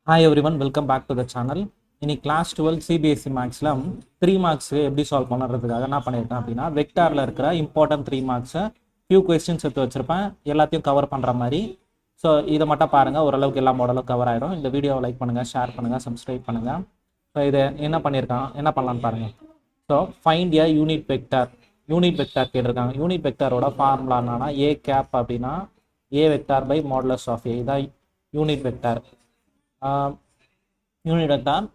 Hi everyone, welcome back to the channel. In class 12 CBSE Maths 3 marks எப்படி solve பண்ணுறதுக்காக என்ன பண்ணியிருக்கேன் அப்படின்னா வெக்டாரில் இருக்கிற இம்பார்ட்டன்ட் 3 மார்க்ஸை ஃபியூ கொஸ்டின்ஸ் எடுத்து வச்சிருப்பேன், எல்லாத்தையும் கவர் பண்ணுற மாதிரி. ஸோ இதை மட்டும் பாருங்கள், ஓரளவுக்கு எல்லா மாடலும் கவர் ஆயிடும். இந்த வீடியோவை லைக் பண்ணுங்கள், ஷேர் பண்ணுங்கள், சப்ஸ்கிரைப் பண்ணுங்கள். ஸோ இதை என்ன பண்ணலான்னு பாருங்கள். ஸோ ஃபைண்ட் ஏ யூனிட் வெக்டார். யூனிட் வெக்டார் கேட்டிருக்காங்க. யூனிட் வெக்டாரோட ஃபார்முலா என்னன்னா ஏ கேப் அப்படின்னா ஏ வெக்டார் பை மாடுலஸ் ஆஃப் ஏ. இதான் unit vector. Unit vector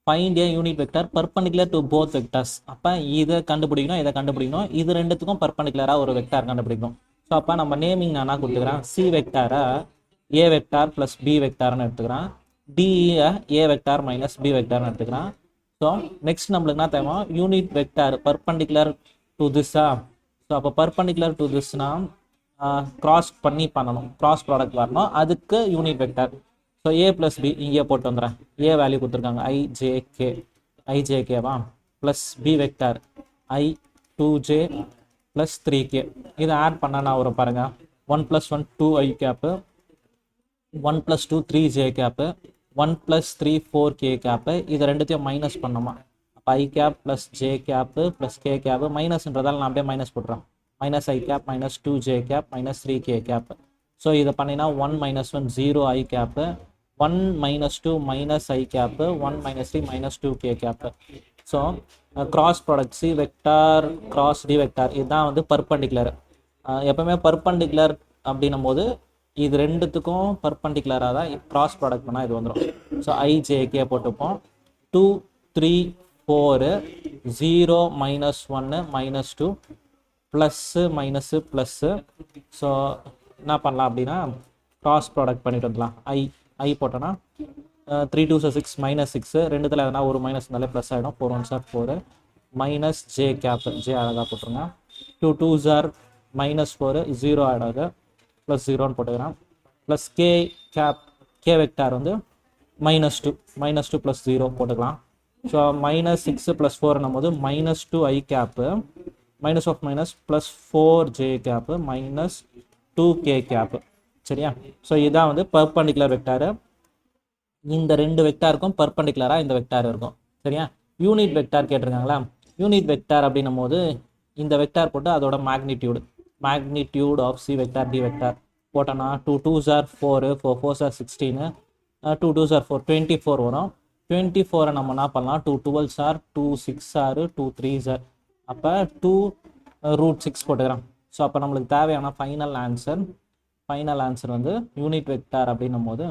find A unit vector perpendicular to both vectors. அப்போ இதை கண்டுபிடிக்கணும், இது ரெண்டுத்துக்கும் பர்பண்டிகுலராக ஒரு வெக்டார் கண்டுபிடிக்கணும். ஸோ அப்போ நம்ம நேமிங் நான் என்ன கொடுத்துக்கிறேன், சி வெக்டாரை ஏ வெக்டார் ப்ளஸ் பி வெக்டார்னு எடுத்துக்கிறேன், D A vector minus B வெக்டார்னு எடுத்துக்கிறேன். ஸோ நெக்ஸ்ட் நம்மளுக்கு என்ன தேவை, யூனிட் வெக்டார் பர்பண்டிகுலர் டு திஸ்ஸா. ஸோ அப்போ பர்பண்டிகுலர் டு திஸ்னா கிராஸ் பண்ணணும், கிராஸ் ப்ராடக்ட் வரணும், அதுக்கு unit vector. So A plus B இங்கே போட்டு வந்துடுறேன். ஏ வேல்யூ கொடுத்துருக்காங்க ஐஜேகேவா, plus B vector I2J plus 3K. இதை ஆட் பண்ண நான் வரும் பாருங்க, 1 + 1 2 I cap, 1 + 2 3J gap, 1 + 3 4K gap. இது ரெண்டுத்தையும் மைனஸ் பண்ணோமா, அப்போ I cap plus J cap plus K cap. மைனஸ்ன்றதால நான் அப்படியே மைனஸ் போட்டுறேன். Minus I cap minus 2J cap minus 3K cap. So இதை பண்ணினா 1 - 1 0 I cap, 1 - 2 minus I cap, 1 - 3 minus 2K cap. So cross product C vector cross D vector இதுதான் வந்து perpendicular. எப்பவுமே perpendicular அப்படின்னும் போது இது ரெண்டுத்துக்கும் பர்பண்டிகுலராக தான் கிராஸ் ப்ராடக்ட் பண்ணால் இது வந்துடும். ஸோ ஐஜேகே போட்டுப்போம். 2 3 4 0 -1 -2 ப்ளஸ்ஸு மைனஸு ப்ளஸ்ஸு. ஸோ என்ன பண்ணலாம் அப்படின்னா கிராஸ் ப்ராடக்ட் பண்ணிட்டு வந்துடலாம். ஐ போட்டோன்னா 3 2 6 -6, ரெண்டுத்தில் எதனா ஒரு மைனஸ் இருந்தாலே ப்ளஸ் ஆகிடும். 4 1 4 மைனஸ் ஜே கேப், ஜே அழகாக போட்டுருங்க. 2 2 -4 0 ஆகிடாது, ப்ளஸ் 0ன்னு போட்டுக்கிறேன். Plus K cap, K vector வந்து -2 ப்ளஸ் 0 போட்டுக்கலாம். ஸோ -6 + 4 போது -2 I cap minus of minus plus 4J cap minus 2K cap. சரியா? ஸோ இதான் வந்து பர்பண்டிகுலர் வெக்டாரு. இந்த ரெண்டு வெக்டாருக்கும் பர்பண்டிகுலராக இந்த வெக்டார் இருக்கும். சரியா? யூனிட் வெக்டார் கேட்டிருக்காங்களா, யூனிட் வெக்டார் அப்படின்னும் போது இந்த வெக்டார் போட்டு அதோட magnitude of C vector D vector போட்டோன்னா 2 2 4 4 4 16, 2 2 4 24 வரும். 24 நம்ம என்ன பண்ணலாம், 2 12 2 6 2 3 அப்போ 2 √6 போட்டுக்கிறேன். ஸோ அப்போ நம்மளுக்கு தேவையான ஃபைனல் ஆன்சர் வந்து யூனிட் வெக்டார் அப்படின்னும் போது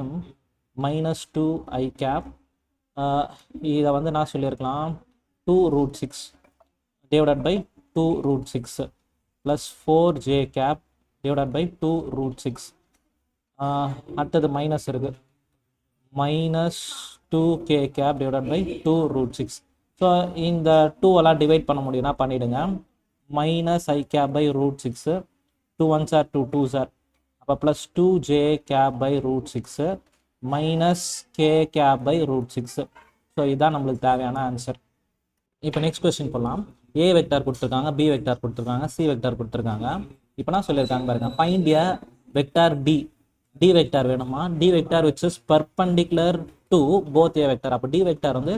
-2 I கேப். இதை வந்து நான் சொல்லியிருக்கலாம் 2 √6 divided by 2 √6 plus 4J cap divided by 2 √6. அடுத்தது மைனஸ் இருக்குது, -2K gap divided by 2 √6. So இந்த 2 எல்லாம் டிவைட் பண்ண முடியும்னா பண்ணிவிடுங்க. -I கேப் பை √6, 2 1 2 2 அப்போ plus 2J cap by √6 minus K cap by √6. So இதுதான் நம்மளுக்கு தேவையான ஆன்சர். இப்போ நெக்ஸ்ட் கொஸ்டின் போடலாம். ஏ வெக்டார் கொடுத்துருக்காங்க, பி வெக்டார் கொடுத்துருக்காங்க, சி வெக்டார் கொடுத்துருக்காங்க. இப்போ நான் சொல்லியிருக்காங்க பாருங்க, find A vector D vector வேணுமா, D vector which is perpendicular to both A vector. அப்போ டி வெக்டார் வந்து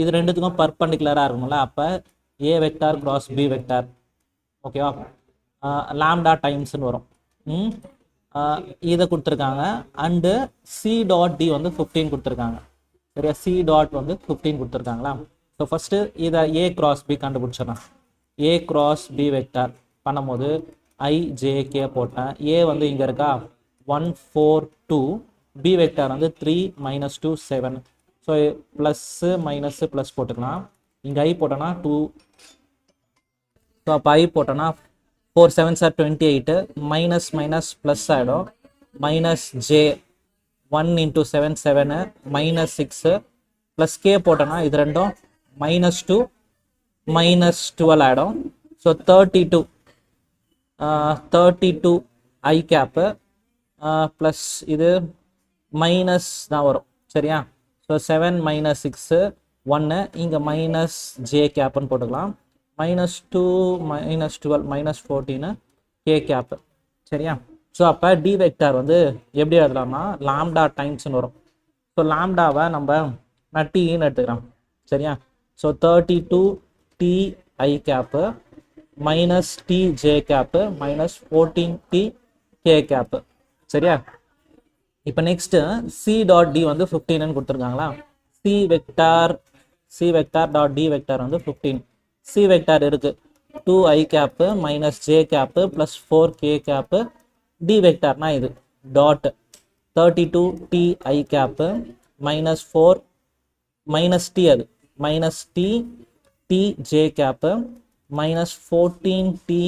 இது ரெண்டுத்துக்கும் பர்பண்டிகுலராக இருக்கும்ல, அப்போ A vector cross B vector. ஓகேவா? லாம்டா டைம்ஸ்னு வரும். இதை கொடுத்துருக்காங்க. அண்டு சி டாட் டி வந்து 15 கொடுத்துருக்காங்க. சரியா? சி டாட் வந்து 15 கொடுத்துருக்காங்களா. ஸோ ஃபஸ்ட்டு இதை ஏ கிராஸ் பி கண்டுபிடிச்சிடலாம். ஏ கிராஸ் பி வெக்டார் பண்ணும்போது ஐஜேகே போட்டேன். ஏ வந்து இங்கே இருக்கா 1 4 2, பி வெக்டார் வந்து 3 - 2 7. ஸோ ப்ளஸ்ஸு மைனஸு ப்ளஸ் போட்டுக்கலாம். இங்கே ஐ போட்டோன்னா 2. ஸோ அப்போ ஐ போட்டோன்னா 4 7 28, மைனஸ் மைனஸ் ப்ளஸ் ஆகிடும். -J 1 × 7 7 -6 ப்ளஸ் கே போட்டோன்னா இது ரெண்டும் -2 -12 ஆகிடும். ஸோ 32 I கேப்பு ப்ளஸ் இது மைனஸ் தான் வரும். சரியா? ஸோ 7 - 6 1, இங்கே -J கேப்புன்னு போட்டுக்கலாம். -2 -12 -14 K கேப்பு. சரியா? ஸோ அப்போ டி வெக்டார் வந்து எப்படி எழுதலாம்னா லாம்டா டைம்ஸ்னு வரும். ஸோ லாம்டாவை நான் டீன்னு எடுத்துக்கிறேன். சரியா? So 32 D I cap minus D J cap minus 14 D K cap. சரியா? இப்போ நெக்ஸ்ட்டு சி டாட் டி வந்து 15ன்னு கொடுத்துருக்காங்களா? C vector dot D vector வந்து 15. சி வெக்டார் இருக்கு 2i cap minus J cap plus 4k cap. D வெக்டார்னா இது dot 32 D I cap minus 4 minus D அது minus D D J cap minus 14 D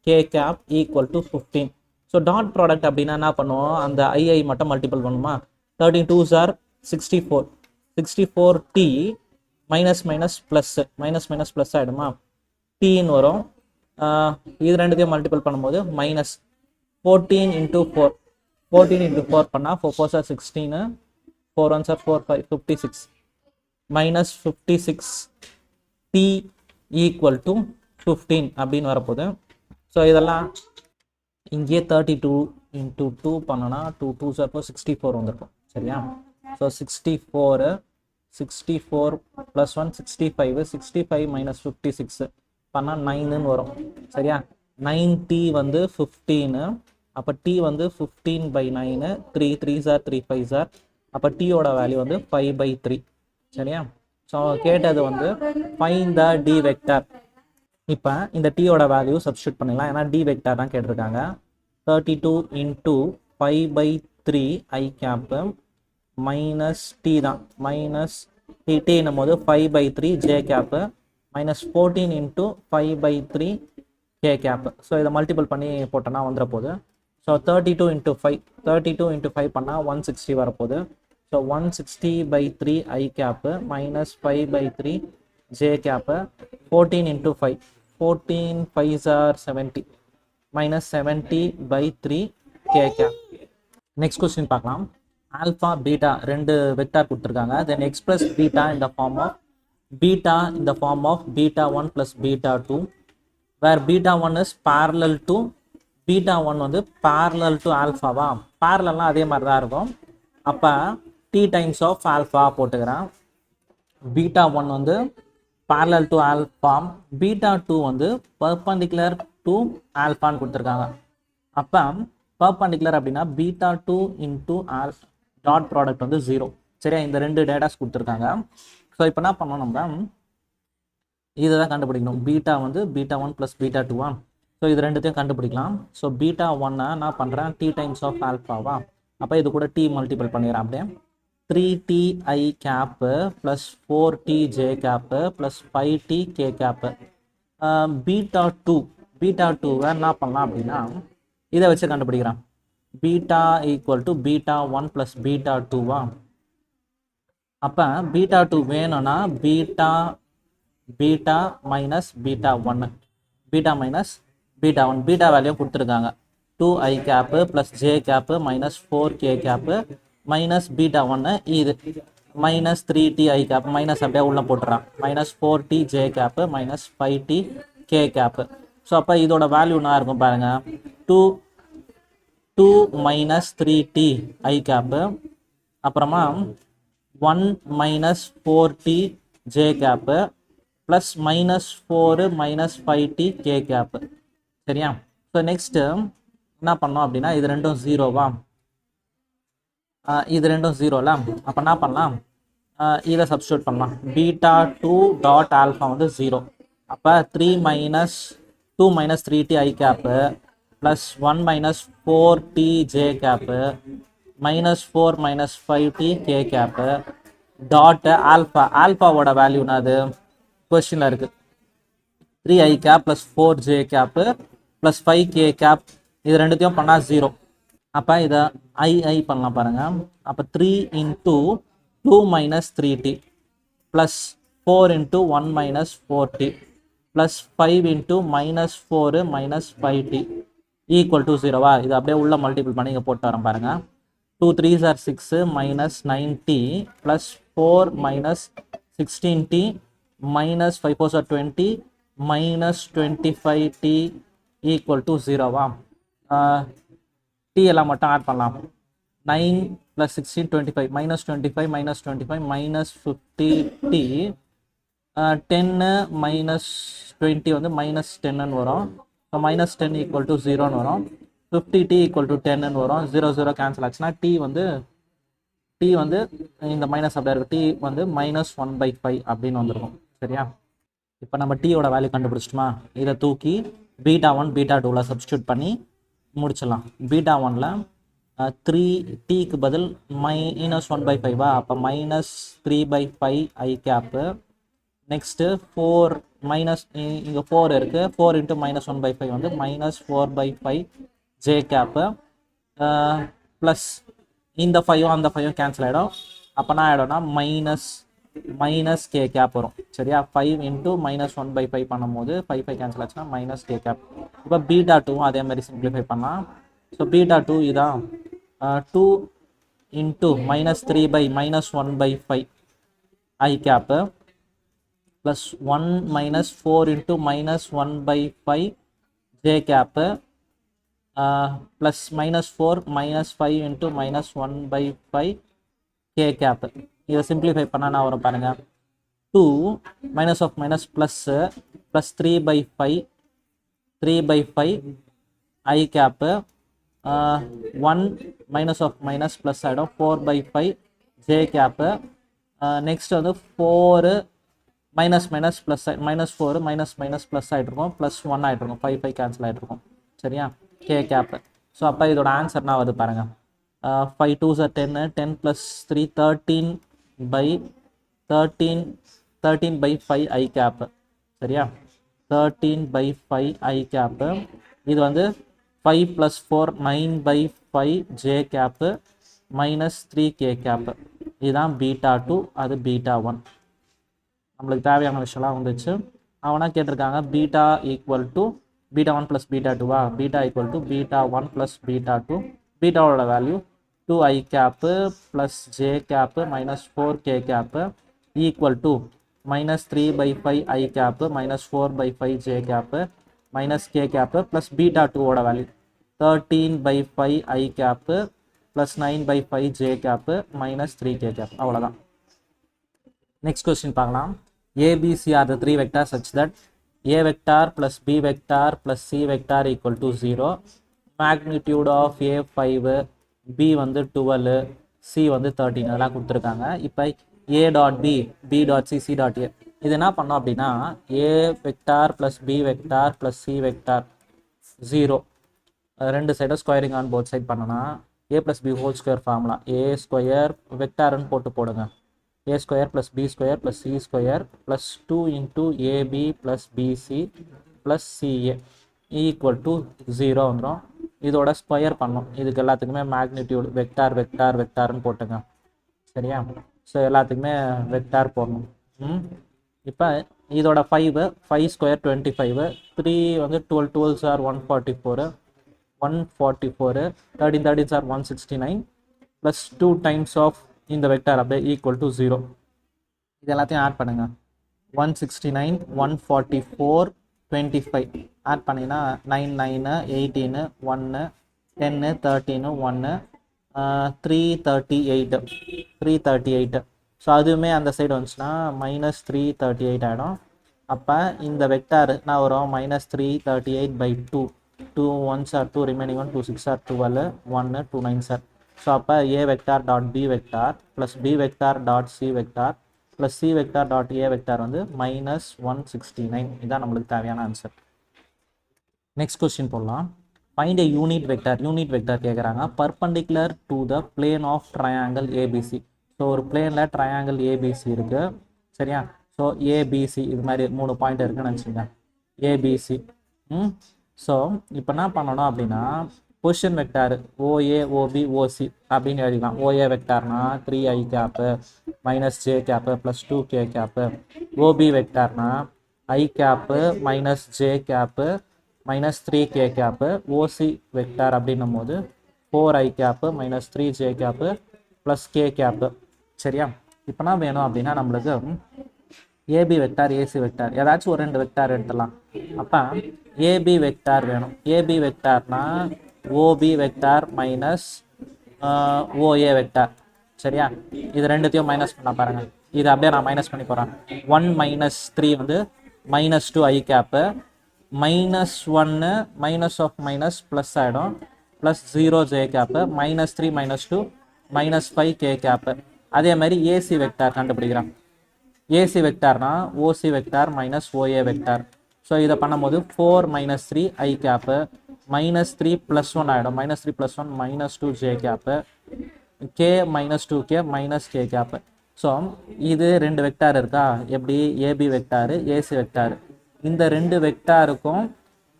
K cap equal to 15. So dot product அப்படின்னா என்ன பண்ணுவோம், அந்த ஐஐ மட்டும் multiple பண்ணுமா? 13 2s are 64. 64 D minus minus plus ஆகிடுமா? டீன்னு வரும். இது ரெண்டுத்தையும் மல்டிபிள் பண்ணும்போது மைனஸ் 14 இன்ட்டு 4. 14 இன்ட்டு 4 பண்ணால் 4 4s are 16, 4 1s are 4 5 56 minus 56 D equal to 15 அப்படின்னு வரப்போகுது. ஸோ இதெல்லாம் இங்கே 32 இன்ட்டு 2 பண்ணனா 2 2s are 64 வந்திருக்கும். சரியா? ஸோ 64 ப்ளஸ் 1 65 மைனஸ் 56 பண்ணால் 9ன்னு வரும். சரியா? 9t வந்து 15. அப்போ டி வந்து 15/9. 3 3s are 3 5s are. அப்போ டீயோட வேல்யூ வந்து 5/3. சரியா? ஸோ கேட்டது வந்து ஃபைண்ட் த டி வெக்டார். இப்போ இந்த டீயோட வேல்யூ சப்ஸ்டியூட் பண்ணிடலாம், ஏன்னா டி வெக்டார் தான் கேட்டிருக்காங்க. 32 into 5/3 I cap minus D தான் மைனஸ் டின்னும் போது 5/3 J cap minus 14 into 5/3 K cap. So இதை மல்டிபிள் பண்ணி போட்டோன்னா வந்துட போகுது. ஸோ 32 இன்ட்டு 5 பண்ணால் 160 வரப்போகுது. So 160/3 I cap minus 5/3 J cap 14 into 5 14 5s are 70 minus 70/3 K cap. Next question பார்க்கலாம். ஆல்ஃபா பீட்டா ரெண்டு வெக்டார் கொடுத்துருக்காங்க. Then express beta in the form of beta 1 plus beta 2 where beta 1 is parallel to beta 1 வந்து parallel to ஆல்ஃபாவா? parallelனா அதே மாதிரி தான் இருக்கும். அப்போ t times of alpha போட்டுக்கிறேன். பீட்டா 1 வந்து parallel to ஆல்ஃபா, பீட்டா 2 வந்து perpendicular to ஆல்ஃபான்னு கொடுத்துருக்காங்க. அப்போ பர்பண்டிகுலர் அப்படின்னா beta 2 into alpha dot product வந்து 0. சரியா? இந்த ரெண்டு டேட்டாஸ் கொடுத்துருக்காங்க. ஸோ இப்போ என்ன பண்ணோம், நம்ம இதை தான் கண்டுபிடிக்கணும். பீட்டா வந்து பீட்டா 1 ப்ளஸ் பீட்டா 2வா? ஸோ இது ரெண்டுத்தையும் கண்டுபிடிக்கலாம். ஸோ பீட்டா 1 நான் பண்ணுறேன் டி டைம்ஸ் ஆஃப் ஆல்ஃபாவா? அப்போ இது கூட டி மல்டிபிள் பண்ணிடுறேன். அப்படியே 3ti cap plus 4tj cap plus 5t K cap. Beta 2வை என்ன பண்ணலாம் அப்படின்னா இதை வச்சு கண்டுபிடிக்கிறேன். Beta equal to beta 1 plus beta 2வா? அப்போ பீட்டா 2 வேணும்னா beta minus beta 1 beta value கொடுத்துருக்காங்க. 2i cap plus J cap minus 4k cap minus beta 1 இது மைனஸ் 3ti கேப்பு மைனஸ் அப்படியே உள்ள போட்டுறான் minus 4tj cap minus 5t K cap. So அப்போ இதோட வேல்யூ என்ன இருக்கும் பாருங்க, 2 மைனஸ் 3t ஐ கேப்பு அப்புறமா 1 minus 4t J cap plus minus 4 minus 5t K cap. சரியா? ஸோ நெக்ஸ்ட்டு என்ன பண்ணோம் அப்படின்னா இது ரெண்டும் ஜீரோவா? இது ரெண்டும் ஜீரோல. அப்போ என்ன பண்ணலாம், இதை சப்ஸ்டியூட் பண்ணலாம். பீட்டா 2 டாட் ஆல்ஃபா வந்து 0. அப்போ 2 minus 3t I cap plus 1 minus 4t J cap minus 4 minus 5t K cap dot ஆல்ஃபாவோட வேல்யூனா அது கொஸ்டினில் இருக்குது. 3i cap plus 4j cap plus 5k cap. இது ரெண்டுத்தையும் பண்ணால் 0. அப்போ இதை ஐ பண்ணலாம் பாருங்கள். அப்போ 3 into 2 minus 3t plus 4 into 1 minus 4t plus 5 into minus 4 minus 5t equal to 0வா? இது அப்படியே உள்ள மல்டிபிள் பண்ணி இங்கே போட்டு வரேன் பாருங்கள். 2 3s are 6 minus 9t plus 4 minus 16t minus 5 4s are 20 minus 25t equal to 0வா? டி எல்லாம் மட்டும் ஆட் பண்ணலாம். 9 + 16 25 -25 -25 -50t 10 - 20 வந்து -10ன்னு வரும். ஸோ -10 = 0ன்னு வரும். 50t = 10ன்னு வரும். 0 0 கேன்சல் ஆச்சுன்னா டி வந்து இந்த மைனஸ் அப்படியே இருக்கும். டி வந்து -1/5 அப்படின்னு வந்துருக்கும். சரியா? இப்போ நம்ம டீயோட வேல்யூ கண்டுபிடிச்சிட்டோமா? இதை தூக்கி β1 β2ல சப்ஸ்டியூட் பண்ணி முடிச்சிடலாம். β1ல 3tக்கு பதில் -1/5 அப்போ -3/5 i கேப்பு. நெக்ஸ்ட்டு 4 மைனஸ் இங்கே 4 இருக்குது. 4 × -1/5 வந்து -4/5 j கேப்பு. ப்ளஸ் இந்த 5 அந்த 5 கேன்சல் ஆகிடும். அப்போ நான் ஆகிடும்னா மைனஸ் கே கேப் வரும். சரியா? 5 × -1/5 பண்ணும்போது 5 கேன்சல் ஆச்சுன்னா -k கேப். இப்போ β2வும் அதே மாதிரி சிம்பிளிஃபை பண்ணலாம். ஸோ β2 இதான் 2 × -3/-1/5 i cap plus 1 - 4 × -1/5 j cap plus -4 - 5 × -1/5 k cap. இதை சிம்பிளிஃபை பண்ணால் நான் வரும் பாருங்க. 2 minus of minus plus 3/5 i cap 1 minus of minus plus ஆகிடும் 4/5 j கேப்பு. நெக்ஸ்ட் வந்து 4 minus minus plus -4 minus plus ஆகிட்ருக்கும் ப்ளஸ் 1 ஆகிட்ருக்கும். 5 கேன்சல் ஆகிட்ருக்கும். சரியா? K cap. ஸோ அப்போ இதோட ஆன்சர்னா வருது பாருங்க. 5 2s are 10 10 + 3 13/5 i கேப்பு. சரியா? 13/5 i கேப்பு. இது வந்து 5 + 4 9/5 j கேப்பு -3k கேப்பு. இதுதான் β2, அது β1. நம்மளுக்கு தேவையான விஷயம்லாம் வந்துச்சு. அவனா கேட்டிருக்காங்க β = β1 + β2வா? β = β1 + β2. பீட்டாவோட value 2i cap plus j cap -4k cap equal to -3/5 i cap -4/5 j cap -k cap plus β2ஓட value 13/5 i cap plus 9/5 j cap -3k cap. அவ்வளோதான். நெக்ஸ்ட் கொஸ்டின் பார்க்கலாம். ABC are the three vectors such that a vector plus b vector plus c vector = 0. magnitude of a 5, b வந்து 12, c வந்து 13 அதெல்லாம் கொடுத்துருக்காங்க. இப்போ a dot b, b dot c, c dot a இது என்ன பண்ணோம் அப்படின்னா a vector plus b vector plus c vector 0 ரெண்டு சைடும் ஸ்கொயரிங் ஆன் போத் சைட் பண்ணனா a + b whole square formula a square வெக்டார்னு போடுங்க. a square plus b square plus c square plus 2 × ab plus bc plus ca equal to 0 வந்துடும். இதோட square பண்ணோம். இதுக்கு எல்லாத்துக்குமே மேக்னிடியூட் வெக்டார்னு போட்டுங்க. சரியா? ஸோ எல்லாத்துக்குமே வெக்டார் போடணும். இப்போ இதோட 5 ஸ்கொயர் 25, 3 வந்து 12 12s are 144, 13 13s are 169 plus 2 times of இந்த வெக்டார் அப்படியே ஈக்குவல் டு 0. இது எல்லாத்தையும் ஆட் பண்ணுங்க. 169 144 25 ஆட் பண்ணிங்கன்னா 9 9 18 1 10 13 1 338. ஸோ அதுவுமே அந்த சைடு வந்துச்சுன்னா -338 ஆகிடும். அப்போ இந்த வெக்டார் நான் வரும் -338/2. 2 1s are 2, remaining 1 2 6 are 12, 1 2 9s are. So அப்போ a vector dot b vector plus b vector dot c vector plus c vector dot a vector வந்து -169. இதுதான் நம்மளுக்கு தேவையான ஆன்சர். நெக்ஸ்ட் கொஸ்டின் போடலாம். ஃபைண்ட் a யூனிட் வெக்டார் கேட்குறாங்க. Perpendicular to the plane of triangle ABC. So ஒரு பிளேனில் triangle ABC இருக்குது. சரியா? ஸோ ஏபிசி இது மாதிரி 3 பாயிண்ட் இருக்குன்னு நினச்சிங்க. ஏபிசி. ஸோ இப்போ என்ன பண்ணணும் அப்படின்னா position vector OA OB OC அப்படின்னு எழுதிக்கலாம். OA வெக்டார்னா 3i cap -j cap plus 2k cap. OB வெக்டார்னா i cap -j cap -3k cap. OC vector அப்படின்னும் போது 4i cap -3j cap plus k cap. சரியா? இப்போனா வேணும் அப்படின்னா நம்மளுக்கு ஏபி வெக்டார் ஏசி வெக்டார் ஏதாச்சும் ஒரு 2 வெக்டார் எடுத்துடலாம். அப்போ ஏபி வெக்டார் வேணும். ஏபி வெக்டார்னா OB vector minus OA vector. சரியா, இது ரெண்டுத்தையும் மைனஸ் பண்ண பாருங்க. இது அப்படியே நான் மைனஸ் பண்ணி போகிறேன். 1 மைனஸ் 3 வந்து minus 2 I cap, minus 1 minus of minus plus ஆகிடும், plus 0 J cap, minus 3 minus 2 minus 5 K cap. அதே மாதிரி ஏசி வெக்டார் கண்டுபிடிக்கிறேன். ஏசி வெக்டார்னா OC vector minus OA vector. So இதை பண்ணும்போது 4 மைனஸ் 3 ஐ கேப்பு, மைனஸ் 3 ப்ளஸ் 1 ஆகிடும், minus 3 plus 1 minus 2 J cap, K minus 2 K minus K cap. So இது ரெண்டு vector இருக்கா, எப்படி ஏபி வெக்டாரு ஏசி வெக்டாரு, இந்த ரெண்டு வெக்டாருக்கும்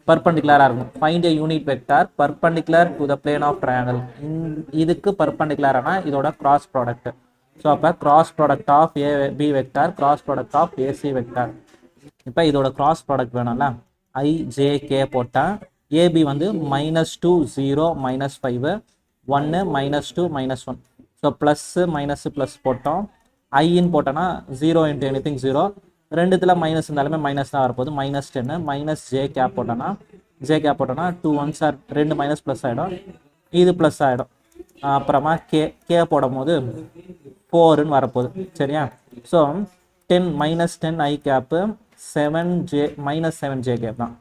பர்பண்டிகுலராக இருக்கும். Find A unit vector perpendicular to the plane of triangle. இதுக்கு பர்பண்டிகுலரானா இதோட கிராஸ் ப்ராடக்ட். ஸோ அப்போ cross product of AB vector cross product of AC vector. இப்போ இதோட கிராஸ் ப்ராடக்ட் வேணும்ல, ஐஜேகே போட்டால் ஏபி வந்து -2 0 -5 1 -2 -1. ஸோ ப்ளஸ்ஸு மைனஸு ப்ளஸ் போட்டோம். ஐன்னு போட்டோன்னா 0 இன்ட்டு எனிதிங் 0, ரெண்டுத்தில் மைனஸ் இருந்தாலுமே மைனஸ் தான் வரப்போகுது. -10 மைனஸ் ஜே கேப் போட்டோன்னா 2 1s ஆர் 2 மைனஸ் ப்ளஸ் ஆகிடும், இது ப்ளஸ் ஆகிடும். அப்புறமா கே போடும் போது 4ன்னு வரப்போகுது. சரியா, so 10 -10 I cap 7 7 J cap தான்.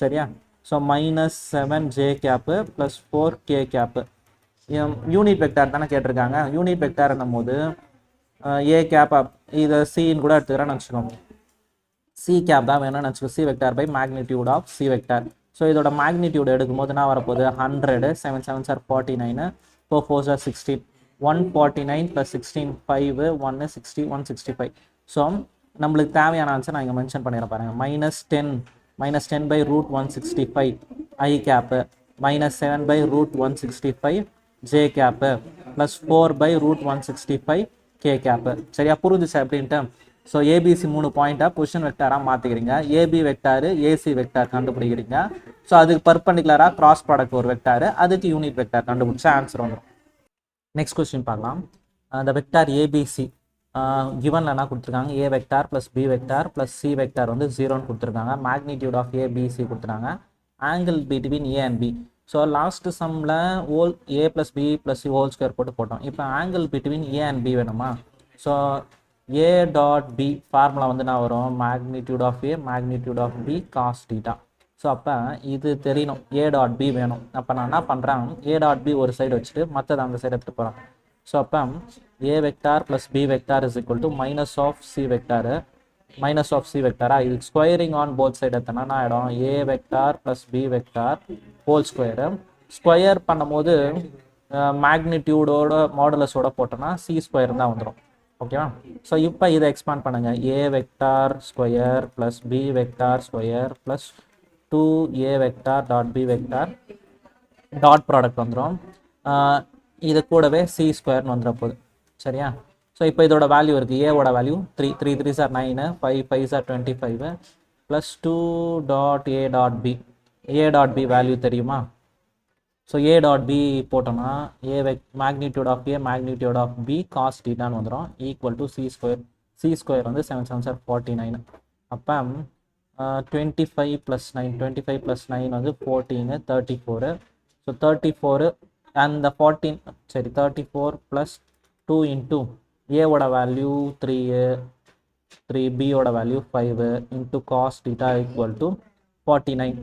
சரியா, so -7 J cap plus 4 K cap. Unit vector தானே கேட்டிருக்காங்க. யூனிட் வெக்டார் என்னும் போது ஏ கேப் இதை சின்னு கூட எடுத்துக்கிறேன்னு வச்சுக்கோங்க. சி கேப் தான் வேணும்னு வச்சுக்கோ. C vector by magnitude of C vector. So இதோட மேக்னிடியூட் எடுக்கும்போது என்ன வரப்போகுது, 100 7 7s are 49 4 4s are 16 149 + 16 5 1 60 165. So நம்மளுக்கு தேவையான ஆன்சர் நான் இங்கே மென்ஷன் பண்ணிடுறேன் பாருங்கள். -10 by √165 I cap, -7 by √165 J cap, plus 4 by √165 K cap. சரியா, புரிஞ்சுச்சா எப்படின்ட்டு? ஸோ ஏபிசி 3 பாயிண்ட்டாக பொசிஷன் வெக்டாராக மாற்றிக்கிறீங்க. ஏபி வெக்டாரு ஏசி வெக்டார் கண்டுபிடிக்கிறீங்க. ஸோ அதுக்கு பர்பண்டிகுலராக கிராஸ் ப்ராடக்ட் ஒரு வெக்டாரு, அதுக்கு யூனிட் வெக்டார் கண்டுபிடிச்சா ஆன்சர் வந்துடும். நெக்ஸ்ட் கொஸ்டின் பார்க்கலாம். அந்த வெக்டார் ஏபிசி கிவனில் என்ன கொடுத்துருக்காங்க, A vector plus B vector plus C vector வந்து 0ன்னு கொடுத்துருக்காங்க. மேக்னிடியூட் ஆஃப் ஏபிசி கொடுத்துருக்காங்க. Angle between A and B. So last சம்மில் A plus B plus C whole square போட்டு போட்டோம். இப்போ angle between A and B வேணுமா? So A dot B formula வந்து என்ன வரும், magnitude of A magnitude of B cos theta. So அப்போ இது தெரியணும், ஏ டாட் பி வேணும். அப்போ நான் என்ன பண்ணுறேன், ஏ டாட் பி ஒரு சைடு வச்சுட்டு மற்றது அந்த சைடு எடுத்துகிட்டு போகிறேன். ஸோ அப்போ A vector plus B vector is equal to minus of C vector minus of C வெக்டாரா, இது ஸ்கொயரிங் ஆன் போத் சைடு எடுத்தோன்னா ஆகிடும் A vector plus B vector whole square. Square பண்ணும்போது மேக்னிடியூடோட மாடுலஸோட போட்டோன்னா சி ஸ்கொயர் தான் வந்துடும். ஓகேவா? ஸோ இப்போ இதை எக்ஸ்பாண்ட் பண்ணுங்கள். A vector square plus B vector square plus 2a vector dot B vector dot product வந்துடும். இது கூடவே சி ஸ்கொயர்னு வந்துட போகுது. சரியா, ஸோ இப்போ இதோட வேல்யூ இருக்குது. ஏவோட value 3 3 3s are 9 5 5s are 25 plus 2 dot A dot B. A dot B value தெரியுமா? ஸோ ஏ டாட் பி போட்டோன்னா magnitude of A magnitude of B cos டீட்டான்னு வந்துடும் equal to C square. C square வந்து 7 7s are 49. அப்போ 25 + 9 25 + 9 வந்து 14 34. So 34 அந்த 14 சரி 34 + 2 into ஏவோட வேல்யூ 3 பியோட value 5 into cos theta equal to 49.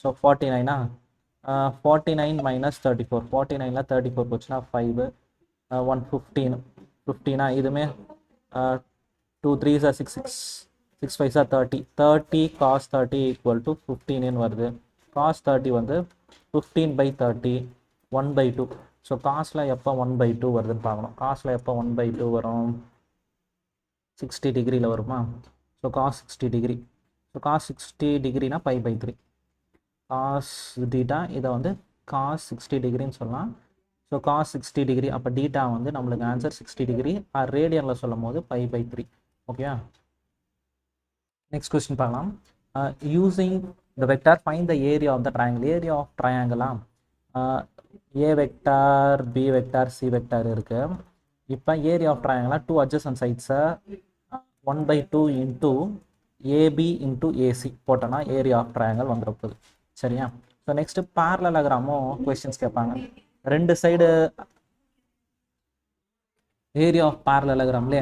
So 49 49 - 34 49ல் 34 போச்சுன்னா 5 1 15 இதுவுமே 2 3s are 6 6 5s are 30 cos 30 equal to 15 வருது. காஸ் 30 வந்து 15/30 1/2. ஸோ காஸில் எப்போ 1/2 வருதுன்னு பார்க்கணும். காஸில் எப்போ 1/2 வரும், 60 டிகிரியில் வருமா? So cos 60 degree. So cos 60 டிகிரினா π/3 காஸ் டீட்டா. இதை வந்து காஸ் 60 டிகிரின்னு சொல்லலாம். So cos 60 degree. அப்போ டீட்டா வந்து நம்மளுக்கு ஆன்சர் 60 டிகிரி. ரேடியனில் சொல்லும் போது π/3. ஓகேவா? நெக்ஸ்ட் கொஸ்டின் பார்க்கலாம். Using the vector find the area of the triangle. Area of ட்ரையாங்கிளா A vector B vector C vector இருக்குது. இப்போ ஏரியா ஆஃப் ட்ரையாங்கிளா 2 அட்ஜசன்ட் சைட்ஸை 1/2 இன்ட்டு ஏபி இன்ட்டு ஏசி போட்டோன்னா ஏரியா ஆஃப் ட்ரையாங்கிள் வந்துட போகுது. சரியா, ஸோ நெக்ஸ்ட் parallelogram-உம் கொஸ்டின்ஸ் கேட்பாங்க. ரெண்டு சைடு ஏரியா ஆஃப் parallelogram-லே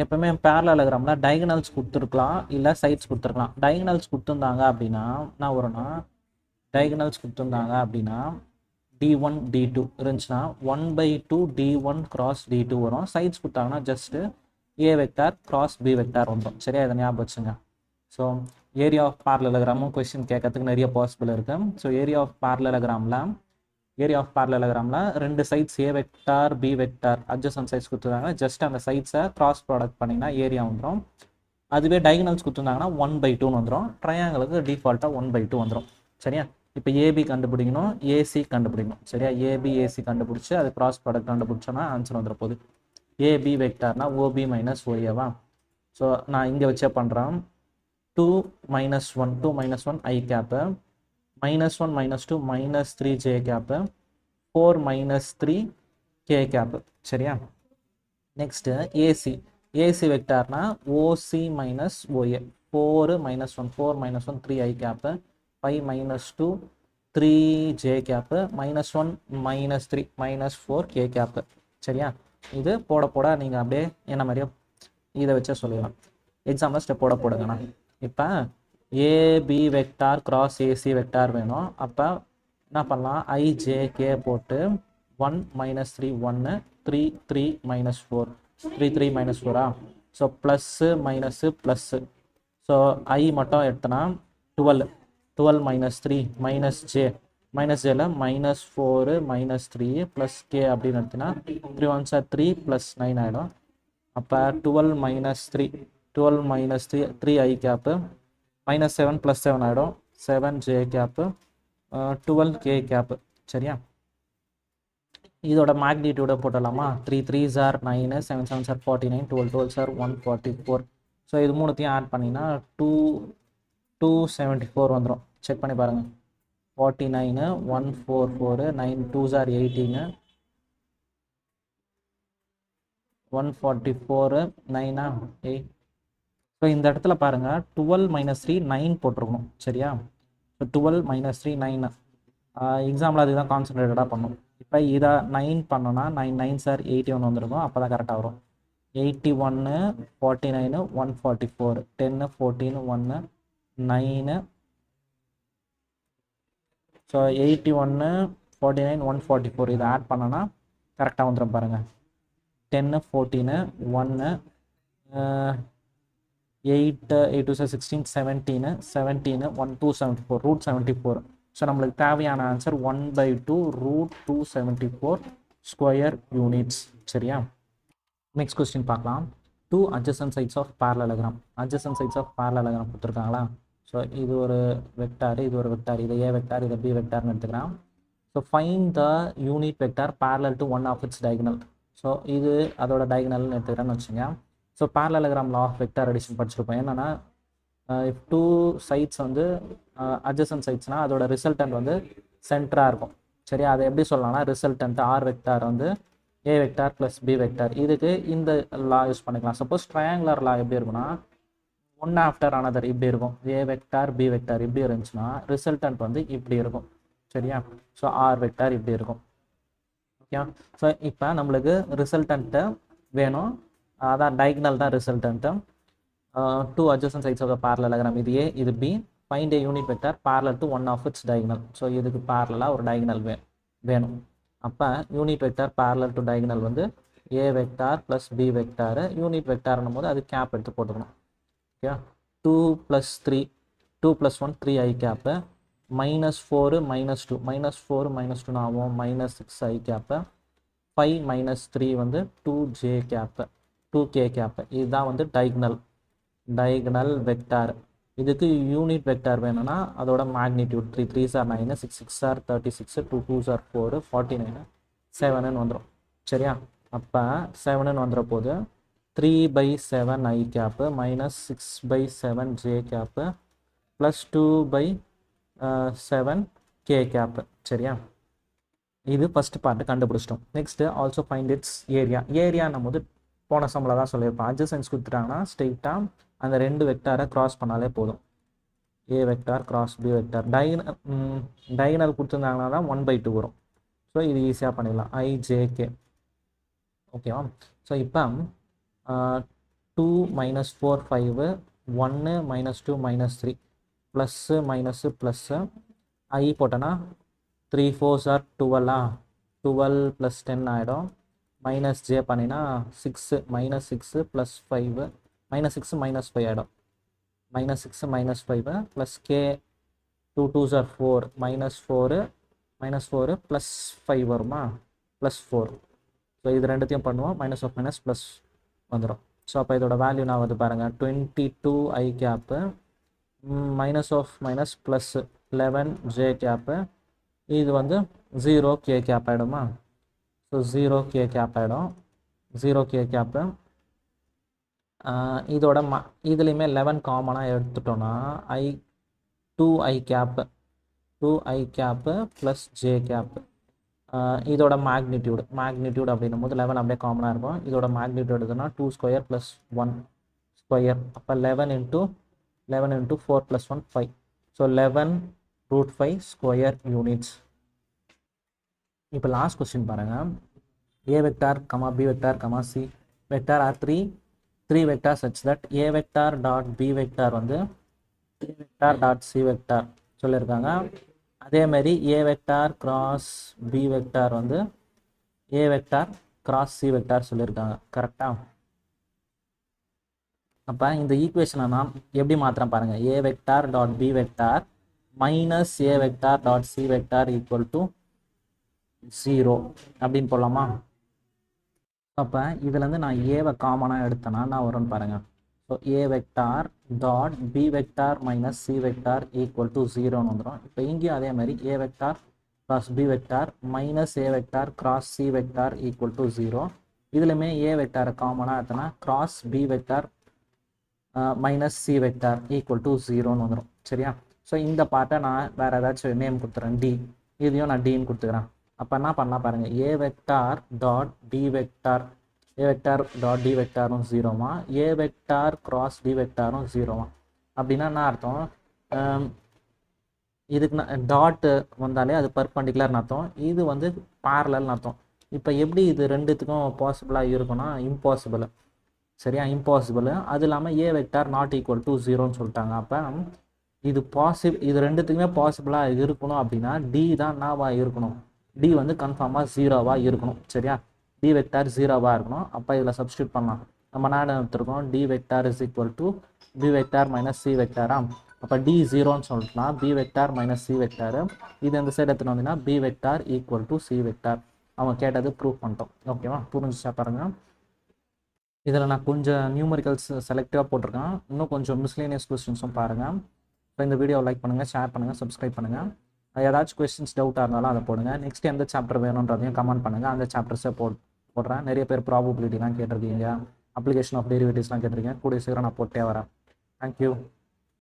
எப்பவுமே parallelogram-ல டைகனல்ஸ் கொடுத்துருக்கலாம், இல்லை சைட்ஸ் கொடுத்துருக்கலாம். டைகனல்ஸ் கொடுத்துருந்தாங்க அப்படின்னா நான் வரும்னா டைகனல்ஸ் கொடுத்துருந்தாங்க அப்படின்னா d1 d2 இருந்துச்சுன்னா 1/2 d1 cross d2 வரும். சைட்ஸ் கொடுத்தாங்கன்னா just a vector cross b vector வந்துடும். சரியா, இதை ஞாபகம் வச்சுங்க. So area of parallelogram question கேட்கறதுக்கு நிறைய பாசிபிள் இருக்கு. ஸோ ஏரியா ஆஃப் parallelogram-ல ரெண்டு sides a vector b vector adjacent sides கொடுத்துருந்தாங்க. ஜஸ்ட் அந்த சைட்ஸை கிராஸ் ப்ராடக்ட் பண்ணிங்கன்னா ஏரியா வந்துடும். அதுவே டைகனல்ஸ் கொடுத்துருந்தாங்கன்னா 1/2 வந்துடும். ட்ரையாங்கிளுக்கு டிஃபால்ட்டாக 1/2 வந்துடும். சரியா, இப்போ ஏபி கண்டுபிடிக்கணும், ஏசி கண்டுபிடிக்கணும். சரியா, ஏபி ஏசி கண்டுபிடிச்சி அது கிராஸ் ப்ராடக்ட் கண்டுபிடிச்சோன்னா ஆன்சர் வந்துட போகுது. ஏபி வெக்டார்னா ஓபி மைனஸ் ஓஏவா. ஸோ நான் இங்கே வச்சே பண்ணுறேன். 2 - 1 2 - 1 i cap, -1 - 2 -3 j cap, 4 - 3 k cap. சரியா, நெக்ஸ்ட்டு ஏசி வெக்டார்னா ஓசி மைனஸ் ஓஏ, 4 - 1 4 - 1 3 ஐ cap, 5 - 2 3 j cap, -1 -3 -4 K cap. சரியா, இது போட நீங்கள் அப்படியே என்ன மாதிரியே இதை வச்சே சொல்லிடலாம். எக்ஸாம்பிள் ஸ்டெப் போடுங்கண்ணா. இப்போ AB vector cross AC vector வேணும். அப்போ என்ன பண்ணலாம், ஐஜேகே போட்டு 1 - 3 1 3 3 -4 3 3 -4. So plus minus plus. So I மட்டும் எடுத்தனா 12 -3 -j -jல -4 -3 ப்ளஸ் கே அப்படின்னு எடுத்தினா 3 1s 3 + 9 ஆகிடும். அப்போ 12 - 3 3 ஐ கேப்பு, -7 + 7 ஆகிடும், 7 ஜே கேப்பு, 12 கே கேப்பு. சரியா, இதோட மேக்னிடியூட போட்டலாமா. 3 3s are 9, 7 7s are 49, 12 12s are 144. So இது மூணுத்தையும் ஆட் பண்ணிங்கன்னா 274 வந்துடும். செக் பண்ணி பாருங்கள். 49 144 9 2s are 18, 144 9 8. ஸோ இந்த இடத்துல பாருங்கள் 12 - 3 9 போட்டிருக்கணும். சரியா, ஸோ 12 - 3 9. எக்ஸாம்பிள் அதுதான் கான்சன்ட்ரேட்டடாக பண்ணும். இப்போ இதை 9 பண்ணோன்னா 9 9s are 81 வந்துருக்கும். அப்போ தான் கரெக்டாக வரும். 81 49 144 10 14 1 9. ஸோ 81 49 144 இதை ஆட் பண்ணோன்னா கரெக்டாக வந்துடும் பாருங்கள். 10 14 1 8 8 16 17 17 1 274 √74. ஸோ நம்மளுக்கு தேவையான ஆன்சர் 1/2 √274 ஸ்கொயர் யூனிட்ஸ். சரியா, நெக்ஸ்ட் கொஸ்டின் பார்க்கலாம். 2 adjacent sides of parallelogram. adjacent sides of parallelogram கொடுத்துருக்காங்களா. ஸோ இது ஒரு வெக்டார், இது ஒரு வெக்டார், இது ஏ வெக்டார், இது பி வெக்டார்னு எடுத்துக்கலாம். So find the unit vector parallel to one of its diagonal. So இது அதோட டைகனல்னு எடுத்துக்கிறேன்னு வச்சுங்க. So parallelogram law of vector addition படிச்சிருப்போம். என்னென்னா if 2 sides வந்து adjacent sidesனால் அதோட ரிசல்டன்ட் வந்து சென்டராக இருக்கும். சரியா, அதை எப்படி சொல்லலாம்னா ரிசல்டன்ட் ஆர் வெக்டார் வந்து A vector plus B vector. இதுக்கு இந்த லா யூஸ் பண்ணிக்கலாம். சப்போஸ் ட்ரையாங்குலர் லா எப்படி இருக்குன்னா ஒன் ஆஃப்டர் அனதர் இப்படி இருக்கும். ஏ வெக்டார் பி வெக்டார் இப்படி இருந்துச்சுன்னா ரிசல்டன்ட் வந்து இப்படி இருக்கும். சரியா, ஸோ ஆர் வெக்டார் இப்படி இருக்கும். ஓகே, ஸோ இப்போ நம்மளுக்கு ரிசல்டன்ட்டு வேணும், அதான் டைகனல் தான் resultant. 2 adjacent sides of the parallelogram, இது ஏ இது B. Find A unit vector parallel to one of its diagonal. So இதுக்கு பேரலாக ஒரு டைகனல் வேணும். அப்போ unit vector parallel to diagonal வந்து A vector plus B vector. Unit வெக்டார்னும் போது அது கேப் எடுத்து போட்டுக்கணும். ஓகே, 2 + 3 2 + 1 3 ஐ கேப்பு, -4 -2 -4 -2 ஆகும், -6 ஐ கேப்பு, 5 - 3 வந்து 2 ஜே கேப்பு, 2 கே கேப்பு. இதுதான் வந்து டைகனல் வெக்டார். இதுக்கு யூனிட் வெக்டார் வேணும்னா அதோட magnitude 3 3s are 9, 6 6s are 36, 2 2s are 4 49 7ன்னு வந்துடும். சரியா, அப்போ 7ன்னு வந்துட போது 3/7 i cap, -6/7 j cap, +2/7 k cap. சரியா, இது ஃபஸ்ட் பார்ட்டு கண்டுபிடிச்சிட்டோம். நெக்ஸ்ட்டு ஆல்சோ ஃபைண்ட் இட்ஸ் ஏரியான்னும் போது போன சம்பளம் தான் சொல்லியிருப்பேன். அட்ஜசன்ஸ் கொடுத்துட்டாங்கன்னா ஸ்ட்ரெயிட்டாக அந்த ரெண்டு வெக்டாரை கிராஸ் பண்ணாலே போதும். A vector cross B vector diagonal கொடுத்துருந்தாங்கன்னா தான் 1/2 வரும். ஸோ இது ஈஸியாக பண்ணிடலாம். ஐஜேகே ஓகேவா. ஸோ இப்போ 2 - 4 5 1 - 2 - 3 ப்ளஸ்ஸு மைனஸு ப்ளஸ்ஸு ஐ போட்டோன்னா 3 4s are 12 12 + 10 ஆகிடும். மைனஸ் ஜே பண்ணினா 6 -6 + 5 -6 -5 ஆகிடும். -6 -5 ப்ளஸ் கே 2 2s are 4 -4 -4 + 5 வருமா +4. ஸோ இது ரெண்டுத்தையும் பண்ணுவோம். மைனஸ் ஆஃப் மைனஸ் ப்ளஸ் வந்துடும். ஸோ அப்போ இதோட வேல்யூ நான் வந்து பாருங்கள் 22 i cap minus of minus plus 11 j cap. இது வந்து 0 கே கேப் ஆகிடுமா. ஸோ 0 கே கேப் ஆகிடும். 0 கே கேப்பு இதோட இதுலேயுமே 11 காமனாக எடுத்துட்டோன்னா 2i cap 2i cap plus J cap. இதோட மேக்னிடியூட் அப்படின்னும் போது 11 அப்படியே காமனாக இருக்கும். இதோட மேக்னிடியூட் எதுனா 2² + 1². அப்போ 11 × 4 + 1 5. So 11√5² units. இப்போ லாஸ்ட் கொஸ்டின் பாருங்கள். A vector comma B vector comma C vector are three vector such that A vector dot B vector வந்து A vector dot C vector சொல்லியிருக்காங்க. அதேமாரி A vector cross B vector வந்து A vector cross C vector சொல்லியிருக்காங்க. கரெக்டாக? அப்போ இந்த ஈக்குவேஷனை நான் எப்படி மாத்திரம் பாருங்கள். A vector dot B vector minus A vector dot C vector equal to 0 அப்படின்னு போடலாமா. அப்போ இதுலேருந்து நான் ஏவை காமனாக எடுத்தேன்னா நான் வரும்னு பாருங்கள். So A vector dot B vector minus C vector equal to 0ன்னு வந்துடும். இப்போ இங்கேயும் அதே மாதிரி A vector cross B vector minus A vector cross C vector equal to 0. இதுலையுமே ஏ வெக்டாரை காமனாக எடுத்தோன்னா cross B vector minus C vector equal to 0ன்னு வந்துடும். சரியா? ஸோ இந்த பார்ட்டை நான் வேறு ஏதாச்சும் நேம் கொடுத்துறேன், டி. இதையும் நான் டின்னு கொடுத்துக்கிறேன். அப்போ என்ன பண்ணலாம் பாருங்கள். A vector dot D vector A vector dot D வெக்டாரும் 0வா, A vector cross D வெக்டாரும் 0வா. அப்படின்னா என்ன அர்த்தம்? இதுக்கு நான் டாட்டு வந்தாலே அது பர்பண்டிகுலர்னு அர்த்தம். இது வந்து பேரலல்னு அர்த்தம். இப்போ எப்படி இது ரெண்டுத்துக்கும் பாசிபிளாக இருக்குன்னா இம்பாசிபிள். சரியா? இம்பாசிபிள். அது இல்லாமல் ஏ வெக்டார் நாட் ஈக்குவல் டு 0ன்னு சொல்லிட்டாங்க. அப்போ இது ரெண்டுத்துக்குமே பாசிபிளாக இருக்கணும் அப்படின்னா டி தான் என்னவா இருக்கணும்? டி வந்து கன்ஃபார்மாக 0வா இருக்கணும். சரியா? டி வெக்டார் 0வா இருக்கணும். அப்போ இதில் சப்ஸ்டியூட் பண்ணலாம். நம்ம என்ன எடுத்துருக்கோம்? D vector is equal to B vector minus C vector. அப்போ டி 0ன்னு சொல்லிட்டுலாம் B vector minus C vector. இது இந்த சைடு எடுத்துன்னு வந்தீங்கன்னா B vector equal to C vector. அவங்க கேட்டது ப்ரூவ் பண்ணிட்டோம். ஓகேவா? புரிஞ்சுச்சா பாருங்கள். இதில் நான் கொஞ்சம் நியூமரிக்கல்ஸ் செலக்டிவாக போட்டிருக்கேன். இன்னும் கொஞ்சம் மிஸ்லேனியஸ் கொஸ்டின்ஸும் பாருங்கள். இப்போ இந்த வீடியோவை லைக் பண்ணுங்கள், ஷேர் பண்ணுங்கள், சப்ஸ்கிரைப் பண்ணுங்கள். ஏதாச்சும் கொஸ்டின்ஸ் டவுட்டாக இருந்தாலும் அதை போடுங்க. நெக்ஸ்ட் எந்த சாப்டர் வேணுன்றதையும் கமெண்ட் பண்ணுங்கள். அந்த சாப்டர்ஸை போடுறேன். நிறைய பேர் ப்ராபபிலிட்டிலாம் கேட்டிருக்கீங்க, அப்ளிகேஷன் ஆஃப் டெரிவேட்டிவ்ஸ்லாம் கேட்டிருக்கீங்க. கூடிய சீக்கிரம் நான் போட்டே வரேன். தேங்க்யூ.